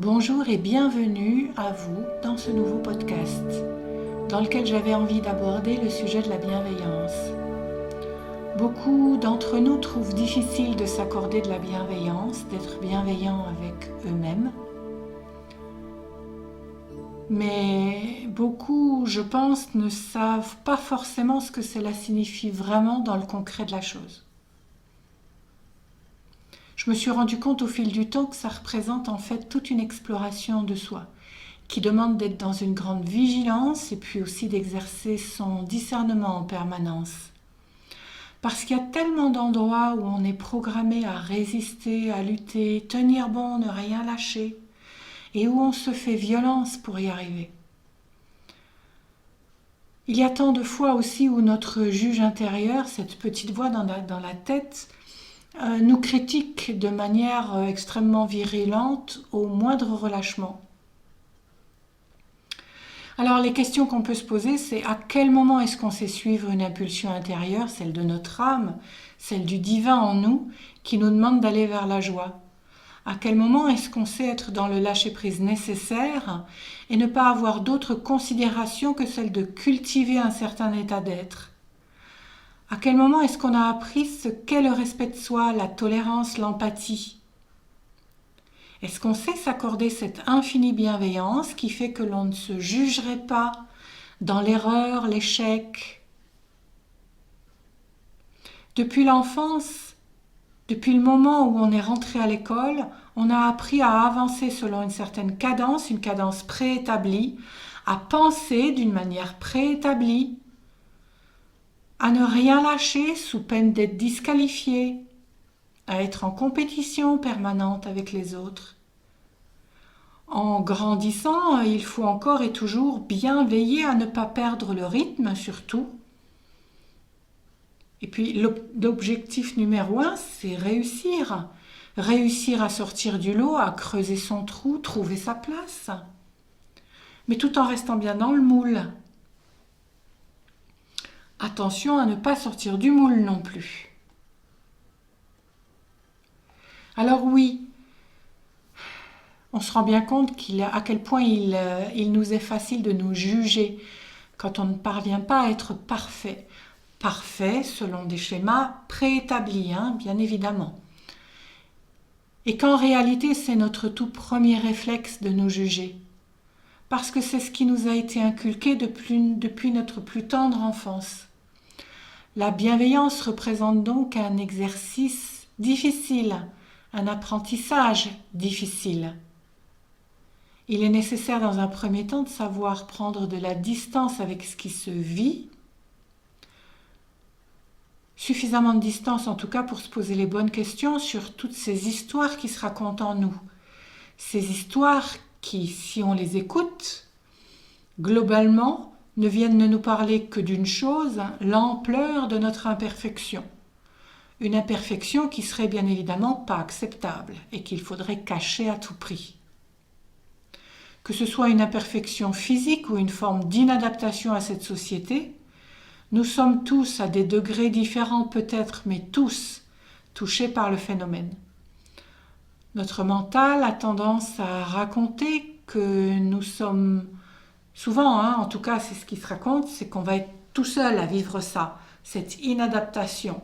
Bonjour et bienvenue à vous dans ce nouveau podcast dans lequel j'avais envie d'aborder le sujet de la bienveillance. Beaucoup d'entre nous trouvent difficile de s'accorder de la bienveillance, d'être bienveillants avec eux-mêmes. Mais beaucoup, je pense, ne savent pas forcément ce que cela signifie vraiment dans le concret de la chose. Je me suis rendu compte au fil du temps que ça représente en fait toute une exploration de soi, qui demande d'être dans une grande vigilance et puis aussi d'exercer son discernement en permanence. Parce qu'il y a tellement d'endroits où on est programmé à résister, à lutter, tenir bon, ne rien lâcher, et où on se fait violence pour y arriver. Il y a tant de fois aussi où notre juge intérieur, cette petite voix dans la tête, nous critique de manière extrêmement virulente au moindre relâchement. Alors les questions qu'on peut se poser, c'est à quel moment est-ce qu'on sait suivre une impulsion intérieure, celle de notre âme, celle du divin en nous, qui nous demande d'aller vers la joie? À quel moment est-ce qu'on sait être dans le lâcher-prise nécessaire et ne pas avoir d'autre considération que celle de cultiver un certain état d'être? À quel moment est-ce qu'on a appris ce qu'est le respect de soi, la tolérance, l'empathie? Est-ce qu'on sait s'accorder cette infinie bienveillance qui fait que l'on ne se jugerait pas dans l'erreur, l'échec? Depuis l'enfance, depuis le moment où on est rentré à l'école, on a appris à avancer selon une certaine cadence, une cadence préétablie, à penser d'une manière préétablie, à ne rien lâcher sous peine d'être disqualifié, à être en compétition permanente avec les autres. En grandissant, il faut encore et toujours bien veiller à ne pas perdre le rythme surtout. Et puis l'objectif numéro 1, c'est réussir. Réussir à sortir du lot, à creuser son trou, trouver sa place. Mais tout en restant bien dans le moule. Attention à ne pas sortir du moule non plus. Alors oui, on se rend bien compte à quel point il nous est facile de nous juger quand on ne parvient pas à être parfait. Parfait selon des schémas préétablis, bien évidemment. Et qu'en réalité, c'est notre tout premier réflexe de nous juger. Parce que c'est ce qui nous a été inculqué depuis notre plus tendre enfance. La bienveillance représente donc un exercice difficile, un apprentissage difficile. Il est nécessaire dans un premier temps de savoir prendre de la distance avec ce qui se vit, suffisamment de distance en tout cas pour se poser les bonnes questions sur toutes ces histoires qui se racontent en nous. Ces histoires qui, si on les écoute, globalement, ne viennent ne nous parler que d'une chose, l'ampleur de notre imperfection. Une imperfection qui serait bien évidemment pas acceptable et qu'il faudrait cacher à tout prix. Que ce soit une imperfection physique ou une forme d'inadaptation à cette société, nous sommes tous à des degrés différents peut-être, mais tous touchés par le phénomène. Notre mental a tendance à raconter que nous sommes souvent, en tout cas c'est ce qui se raconte, c'est qu'on va être tout seul à vivre ça, cette inadaptation.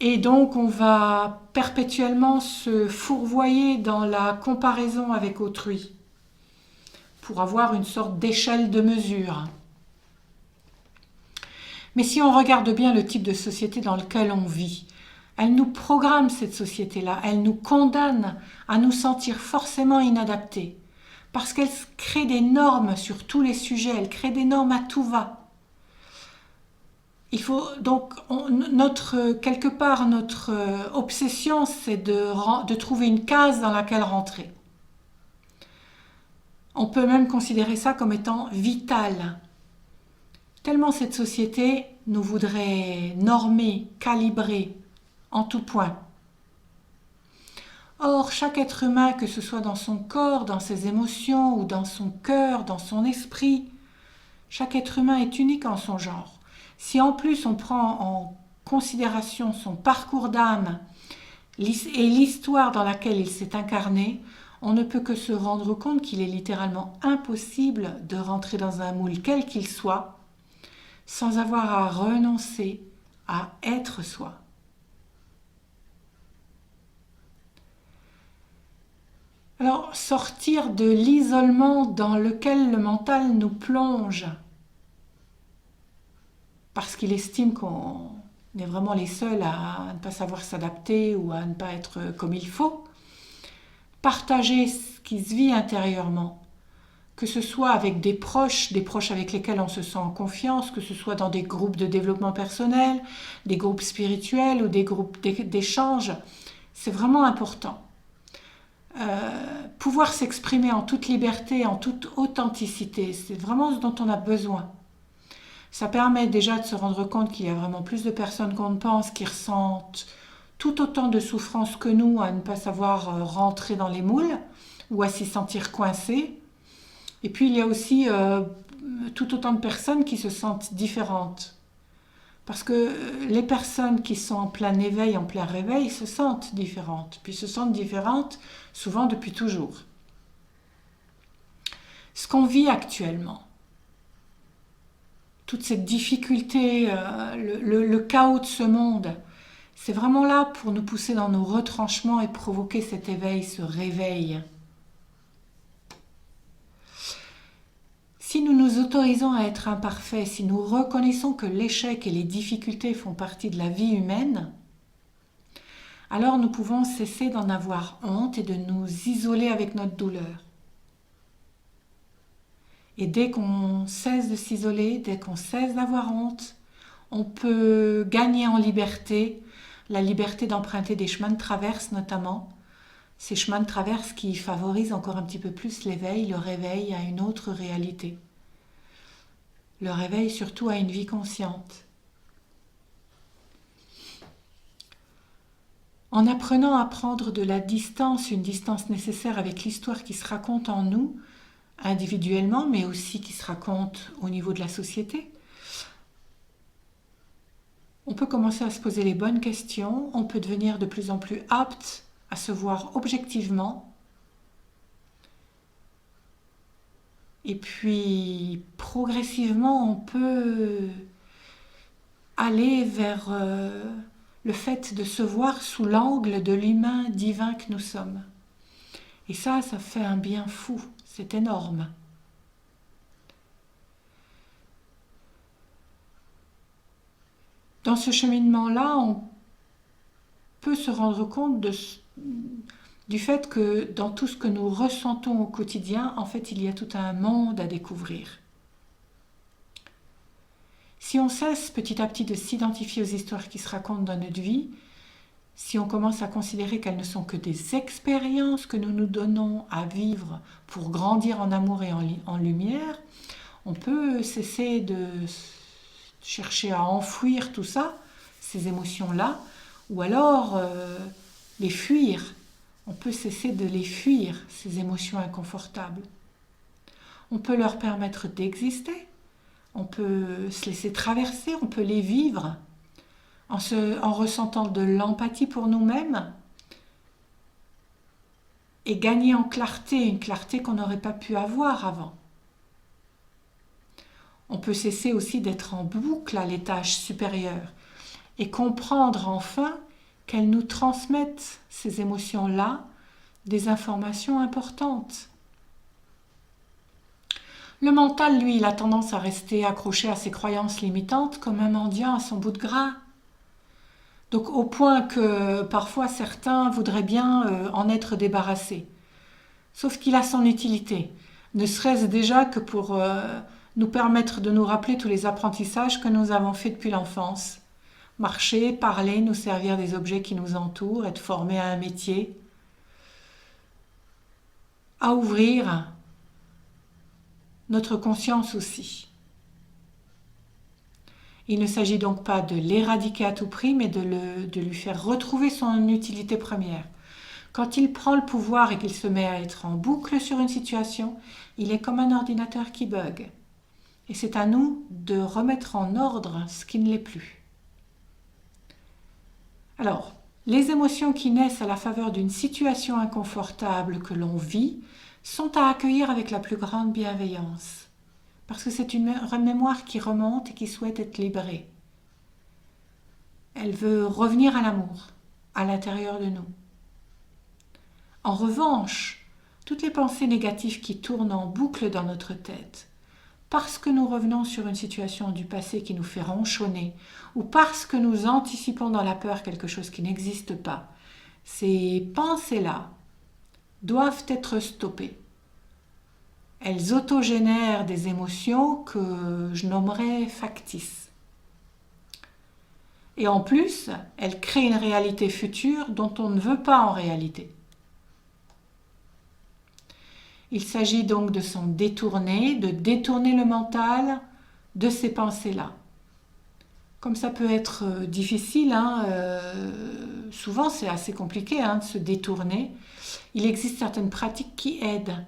Et donc on va perpétuellement se fourvoyer dans la comparaison avec autrui pour avoir une sorte d'échelle de mesure. Mais si on regarde bien le type de société dans lequel on vit, elle nous programme cette société-là, elle nous condamne à nous sentir forcément inadaptés. Parce qu'elle crée des normes sur tous les sujets, elle crée des normes à tout va. Il faut donc, quelque part, notre obsession, c'est de trouver une case dans laquelle rentrer. On peut même considérer ça comme étant vital. Tellement cette société nous voudrait normer, calibrer, en tout point. Or, chaque être humain, que ce soit dans son corps, dans ses émotions ou dans son cœur, dans son esprit, chaque être humain est unique en son genre. Si en plus on prend en considération son parcours d'âme et l'histoire dans laquelle il s'est incarné, on ne peut que se rendre compte qu'il est littéralement impossible de rentrer dans un moule quel qu'il soit sans avoir à renoncer à être soi. Alors, sortir de l'isolement dans lequel le mental nous plonge, parce qu'il estime qu'on est vraiment les seuls à ne pas savoir s'adapter ou à ne pas être comme il faut, partager ce qui se vit intérieurement, que ce soit avec des proches avec lesquels on se sent en confiance, que ce soit dans des groupes de développement personnel, des groupes spirituels ou des groupes d'échange, c'est vraiment important. Pouvoir s'exprimer en toute liberté, en toute authenticité, c'est vraiment ce dont on a besoin. Ça permet déjà de se rendre compte qu'il y a vraiment plus de personnes qu'on ne pense qui ressentent tout autant de souffrance que nous à ne pas savoir rentrer dans les moules ou à s'y sentir coincés. Et puis il y a aussi tout autant de personnes qui se sentent différentes. Parce que les personnes qui sont en plein éveil, en plein réveil, se sentent différentes. Puis se sentent différentes souvent depuis toujours. Ce qu'on vit actuellement, toute cette difficulté, le chaos de ce monde, c'est vraiment là pour nous pousser dans nos retranchements et provoquer cet éveil, ce réveil. Si nous nous autorisons à être imparfaits, si nous reconnaissons que l'échec et les difficultés font partie de la vie humaine, alors nous pouvons cesser d'en avoir honte et de nous isoler avec notre douleur. Et dès qu'on cesse de s'isoler, dès qu'on cesse d'avoir honte, on peut gagner en liberté, la liberté d'emprunter des chemins de traverse notamment, ces chemins de traverse qui favorisent encore un petit peu plus l'éveil, le réveil à une autre réalité. Le réveil surtout à une vie consciente. En apprenant à prendre de la distance, une distance nécessaire avec l'histoire qui se raconte en nous, individuellement, mais aussi qui se raconte au niveau de la société, on peut commencer à se poser les bonnes questions, on peut devenir de plus en plus apte à se voir objectivement. Et puis, progressivement, on peut aller vers le fait de se voir sous l'angle de l'humain divin que nous sommes. Et ça fait un bien fou, c'est énorme. Dans ce cheminement-là, on peut se rendre compte du fait que dans tout ce que nous ressentons au quotidien, en fait, il y a tout un monde à découvrir. Si on cesse petit à petit de s'identifier aux histoires qui se racontent dans notre vie, si on commence à considérer qu'elles ne sont que des expériences que nous nous donnons à vivre pour grandir en amour et en lumière, on peut cesser de chercher à enfouir tout ça, ces émotions-là, ou alors les fuir. On peut cesser de les fuir, ces émotions inconfortables. On peut leur permettre d'exister, on peut se laisser traverser, on peut les vivre en ressentant de l'empathie pour nous-mêmes et gagner en clarté, une clarté qu'on n'aurait pas pu avoir avant. On peut cesser aussi d'être en boucle à l'étage supérieur et comprendre enfin qu'elles nous transmettent, ces émotions-là, des informations importantes. Le mental, lui, il a tendance à rester accroché à ses croyances limitantes comme un mendiant à son bout de gras. Donc au point que parfois certains voudraient bien en être débarrassés. Sauf qu'il a son utilité, ne serait-ce déjà que pour nous permettre de nous rappeler tous les apprentissages que nous avons faits depuis l'enfance. Marcher, parler, nous servir des objets qui nous entourent, être formés à un métier, à ouvrir notre conscience aussi. Il ne s'agit donc pas de l'éradiquer à tout prix, mais de lui faire retrouver son utilité première. Quand il prend le pouvoir et qu'il se met à être en boucle sur une situation, il est comme un ordinateur qui bug. Et c'est à nous de remettre en ordre ce qui ne l'est plus. Alors, Les émotions qui naissent à la faveur d'une situation inconfortable que l'on vit sont à accueillir avec la plus grande bienveillance, parce que c'est une mémoire qui remonte et qui souhaite être libérée. Elle veut revenir à l'amour, à l'intérieur de nous. En revanche, toutes les pensées négatives qui tournent en boucle dans notre tête, parce que nous revenons sur une situation du passé qui nous fait ronchonner, ou parce que nous anticipons dans la peur quelque chose qui n'existe pas, ces pensées-là doivent être stoppées. Elles autogénèrent des émotions que je nommerais factices. Et en plus, elles créent une réalité future dont on ne veut pas en réalité. Il s'agit donc de s'en détourner, de détourner le mental de ces pensées-là. Comme ça peut être difficile, souvent c'est assez compliqué de se détourner, il existe certaines pratiques qui aident,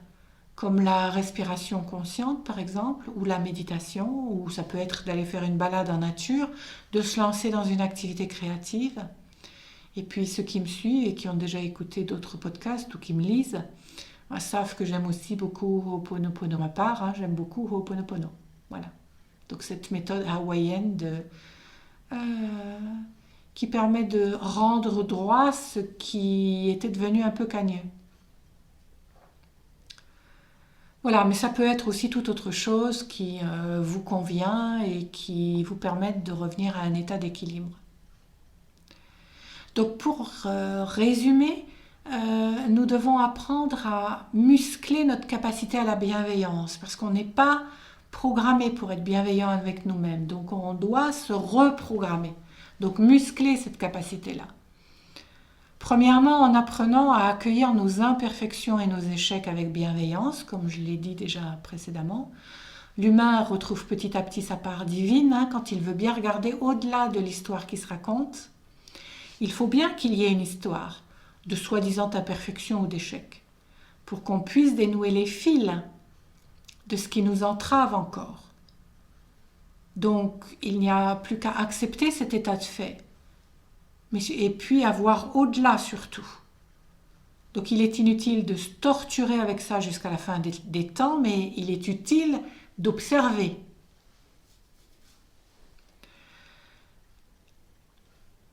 comme la respiration consciente par exemple, ou la méditation, ou ça peut être d'aller faire une balade en nature, de se lancer dans une activité créative. Et puis ceux qui me suivent et qui ont déjà écouté d'autres podcasts ou qui me lisent, savent que j'aime aussi beaucoup Ho'oponopono. Ma part, j'aime beaucoup Ho'oponopono. Voilà. Donc cette méthode hawaïenne qui permet de rendre droit ce qui était devenu un peu cagneux. Voilà, mais ça peut être aussi toute autre chose qui vous convient et qui vous permette de revenir à un état d'équilibre. Donc pour résumer, nous devons apprendre à muscler notre capacité à la bienveillance parce qu'on n'est pas programmé pour être bienveillant avec nous-mêmes. Donc on doit se reprogrammer. Donc muscler cette capacité-là. Premièrement, en apprenant à accueillir nos imperfections et nos échecs avec bienveillance, comme je l'ai dit déjà précédemment, l'humain retrouve petit à petit sa part divine quand il veut bien regarder au-delà de l'histoire qui se raconte. Il faut bien qu'il y ait une histoire de soi-disant imperfection ou d'échec, pour qu'on puisse dénouer les fils de ce qui nous entrave encore. Donc, il n'y a plus qu'à accepter cet état de fait, et puis à voir au-delà surtout. Donc, il est inutile de se torturer avec ça jusqu'à la fin des temps, mais il est utile d'observer.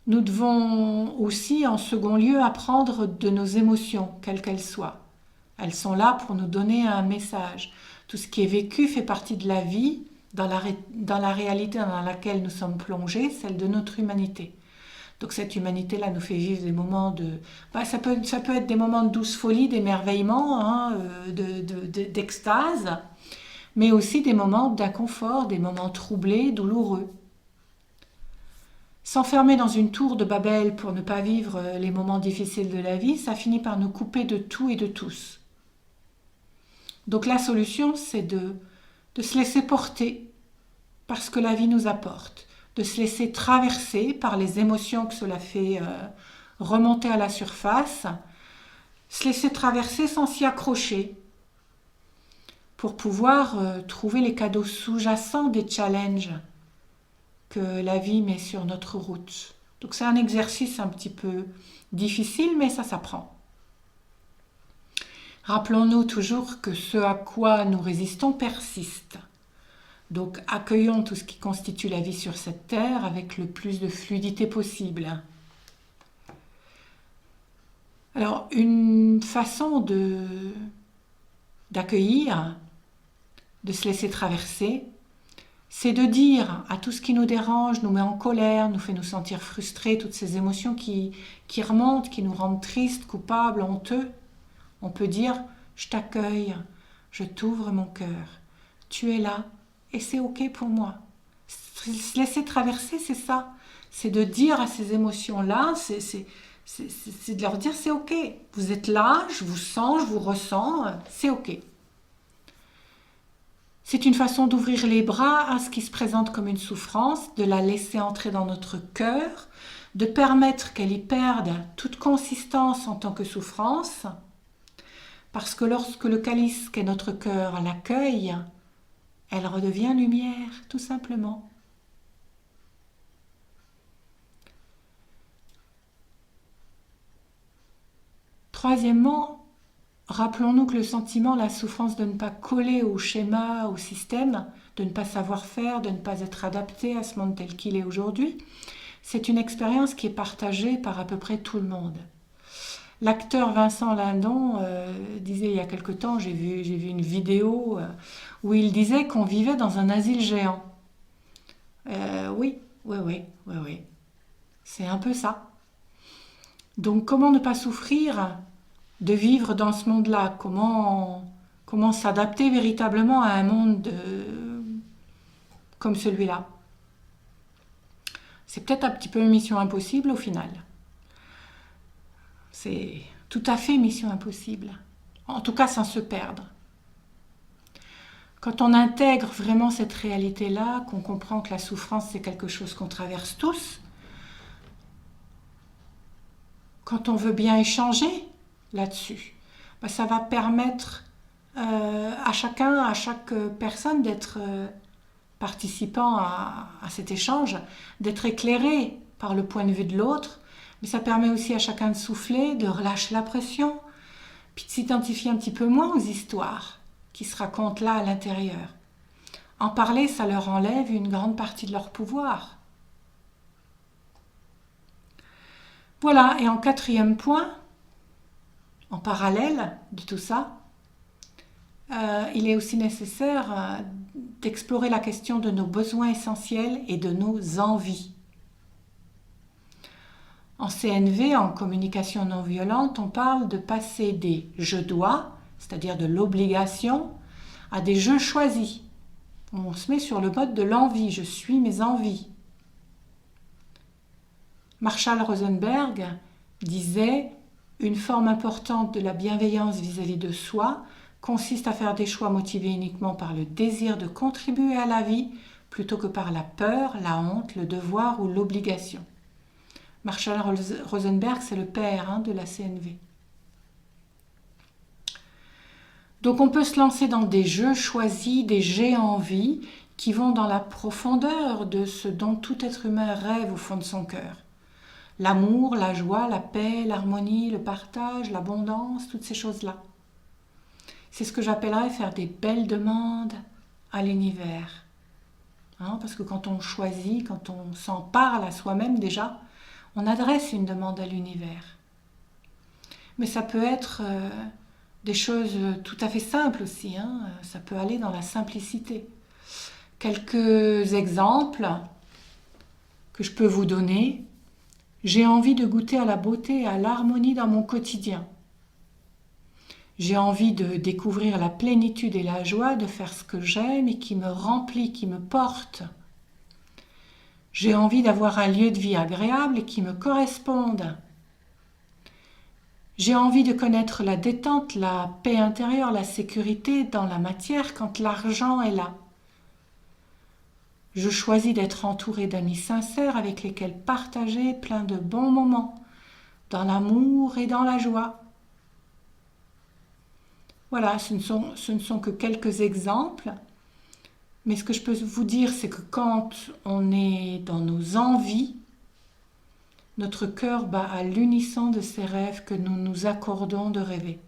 Nous devons aussi, en second lieu, apprendre de nos émotions, quelles qu'elles soient. Elles sont là pour nous donner un message. Tout ce qui est vécu fait partie de la vie, dans la réalité dans laquelle nous sommes plongés, celle de notre humanité. Donc cette humanité-là nous fait vivre des moments de... ça peut être des moments de douce folie, d'émerveillement, d'extase, mais aussi des moments d'inconfort, des moments troublés, douloureux. S'enfermer dans une tour de Babel pour ne pas vivre les moments difficiles de la vie, ça finit par nous couper de tout et de tous. Donc la solution, c'est de se laisser porter par ce que la vie nous apporte, de se laisser traverser par les émotions que cela fait remonter à la surface, se laisser traverser sans s'y accrocher, pour pouvoir trouver les cadeaux sous-jacents des challenges que la vie met sur notre route. Donc c'est un exercice un petit peu difficile, mais ça s'apprend. Rappelons-nous toujours que ce à quoi nous résistons persiste. Donc accueillons tout ce qui constitue la vie sur cette terre avec le plus de fluidité possible. Alors une façon d'accueillir, de se laisser traverser, c'est de dire à tout ce qui nous dérange, nous met en colère, nous fait nous sentir frustrés, toutes ces émotions qui remontent, qui nous rendent tristes, coupables, honteux. On peut dire « je t'accueille, je t'ouvre mon cœur, tu es là et c'est ok pour moi ». Se laisser traverser, c'est ça. C'est de dire à ces émotions-là, c'est de leur dire « c'est ok, vous êtes là, je vous sens, je vous ressens, c'est ok ». C'est une façon d'ouvrir les bras à ce qui se présente comme une souffrance, de la laisser entrer dans notre cœur, de permettre qu'elle y perde toute consistance en tant que souffrance, parce que lorsque le calice qu'est notre cœur l'accueille, elle redevient lumière, tout simplement. Troisièmement, rappelons-nous que le sentiment, la souffrance de ne pas coller au schéma, au système, de ne pas savoir faire, de ne pas être adapté à ce monde tel qu'il est aujourd'hui, c'est une expérience qui est partagée par à peu près tout le monde. L'acteur Vincent Lindon disait il y a quelque temps, j'ai vu une vidéo où il disait qu'on vivait dans un asile géant. Oui. C'est un peu ça. Donc comment ne pas souffrir de vivre dans ce monde-là? Comment s'adapter véritablement à un monde comme celui-là? C'est peut-être un petit peu une mission impossible au final. C'est tout à fait mission impossible. En tout cas, sans se perdre. Quand on intègre vraiment cette réalité-là, qu'on comprend que la souffrance, c'est quelque chose qu'on traverse tous, quand on veut bien échanger là-dessus, ça va permettre à chaque personne d'être participant à cet échange, d'être éclairé par le point de vue de l'autre, mais ça permet aussi à chacun de souffler, de relâcher la pression, puis de s'identifier un petit peu moins aux histoires qui se racontent là à l'intérieur. En parler, ça leur enlève une grande partie de leur pouvoir. Voilà, et en quatrième point, en parallèle de tout ça, il est aussi nécessaire d'explorer la question de nos besoins essentiels et de nos envies. En CNV, en communication non violente, on parle de passer des « je dois », c'est-à-dire de l'obligation, à des « je choisis ». On se met sur le mode de l'envie, je suis mes envies. Marshall Rosenberg disait « Une forme importante de la bienveillance vis-à-vis de soi consiste à faire des choix motivés uniquement par le désir de contribuer à la vie plutôt que par la peur, la honte, le devoir ou l'obligation. » Marshall Rosenberg, c'est le père de la CNV. Donc on peut se lancer dans des jeux choisis, des j'ai envie, qui vont dans la profondeur de ce dont tout être humain rêve au fond de son cœur. L'amour, la joie, la paix, l'harmonie, le partage, l'abondance, toutes ces choses-là. C'est ce que j'appellerais faire des belles demandes à l'univers. Parce que quand on choisit, quand on s'en parle à soi-même déjà, on adresse une demande à l'univers. Mais ça peut être des choses tout à fait simples aussi. Ça peut aller dans la simplicité. Quelques exemples que je peux vous donner. J'ai envie de goûter à la beauté et à l'harmonie dans mon quotidien. J'ai envie de découvrir la plénitude et la joie de faire ce que j'aime et qui me remplit, qui me porte. J'ai envie d'avoir un lieu de vie agréable et qui me corresponde. J'ai envie de connaître la détente, la paix intérieure, la sécurité dans la matière quand l'argent est là. Je choisis d'être entourée d'amis sincères avec lesquels partager plein de bons moments, dans l'amour et dans la joie. Voilà, ce ne sont que quelques exemples, mais ce que je peux vous dire, c'est que quand on est dans nos envies, notre cœur bat à l'unisson de ces rêves que nous nous accordons de rêver.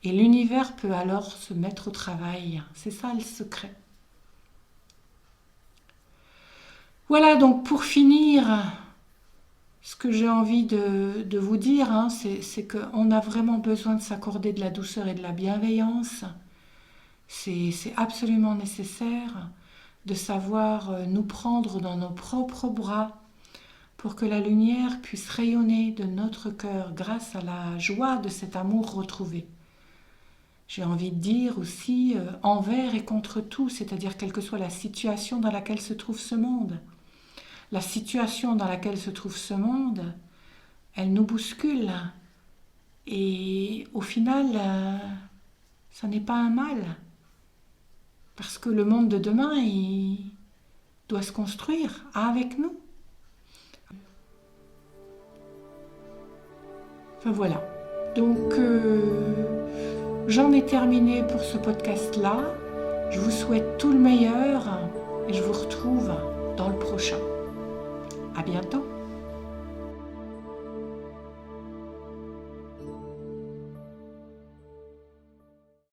Et l'univers peut alors se mettre au travail. C'est ça le secret. Voilà, donc pour finir, ce que j'ai envie de vous dire, c'est qu'on a vraiment besoin de s'accorder de la douceur et de la bienveillance. C'est absolument nécessaire de savoir nous prendre dans nos propres bras pour que la lumière puisse rayonner de notre cœur grâce à la joie de cet amour retrouvé. J'ai envie de dire aussi envers et contre tout, c'est-à-dire quelle que soit la situation dans laquelle se trouve ce monde. La situation dans laquelle se trouve ce monde, elle nous bouscule. Et au final, ça n'est pas un mal. Parce que le monde de demain, il doit se construire avec nous. Enfin voilà. Donc, j'en ai terminé pour ce podcast-là. Je vous souhaite tout le meilleur et je vous retrouve dans le prochain. À bientôt.